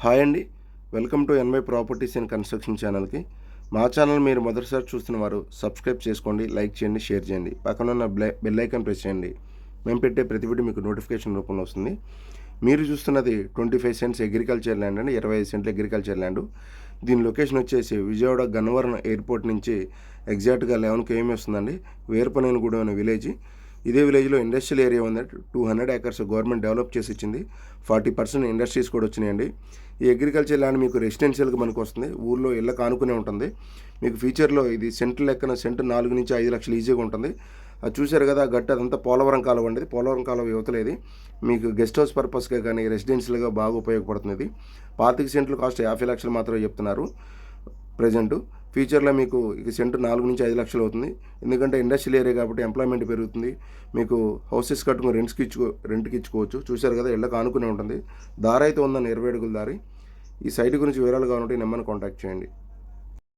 Hi అండి. Welcome to NY properties and construction ఛానల్కి. మా ఛానల్ మీరు మొదటిసారి చూస్తున్న వారు సబ్స్క్రైబ్ చేసుకోండి, లైక్ చేయండి, షేర్ చేయండి. పక్కన ఉన్న బెల్ ఐకాన్ ప్రెస్ చేయండి. మేము పెట్టే ప్రతి వీడియో మీకు నోటిఫికేషన్ రూపంలో వస్తుంది. మీరు చూస్తున్నది 25 సెంట్స్ అగ్రికల్చర్ ల్యాండ్ అండి, 25 సెంట్లు అగ్రికల్చర్ ల్యాండ్. దీని లొకేషన్ వచ్చేసి విజయవాడ గన్నవరం ఎయిర్పోర్ట్ నుంచి ఎగ్జాక్ట్గా 11 km వస్తుందండి. వేర్పనేనిగూడెం అనే విలేజ్. ఇదే విలేజ్లో ఇండస్ట్రియల్ ఏరియా ఉందండి. 200 acres గవర్నమెంట్ డెవలప్ చేసి ఇచ్చింది. 40% ఇండస్ట్రీస్ కూడా వచ్చినాయండి. ఈ అగ్రికల్చర్ ల్యాండ్ మీకు రెసిడెన్షియల్గా మనకు వస్తుంది. ఊళ్ళో ఇళ్ళకు ఆనుకునే ఉంటుంది. మీకు ఫ్యూచర్లో ఇది సెంటు లెక్కన సెంటు 4 నుంచి 5 లక్షలు ఈజీగా ఉంటుంది. అది చూశారు కదా, గట్టు అదంతా పోలవరం కాలువ అండి. పోలవరం కాలువ యువతలేదు. మీకు గెస్ట్ హౌస్ పర్పస్గా కానీ రెసిడెన్షియల్గా బాగా ఉపయోగపడుతుంది. 25 సెంట్లు కాస్ట్ 50 లక్షలు మాత్రమే చెప్తున్నారు ప్రజెంటు. ఫ్యూచర్లో మీకు ఇక సెంటు 4 నుంచి 5 లక్షలు అవుతుంది. ఎందుకంటే ఇండస్ట్రియల్ ఏరియా కాబట్టి ఎంప్లాయ్మెంట్ పెరుగుతుంది. మీకు హౌసెస్ కట్టుకుని రెంట్కి ఇచ్చుకోవచ్చు. చూశారు కదా, ఇళ్ళకి ఆనుకునే ఉంటుంది. దారి అయితే ఉందని 20 అడుగుల దారి. ఈ సైట్ గురించి వివరాలు కావాలంటే నెంబర్ని కాంటాక్ట్ చేయండి.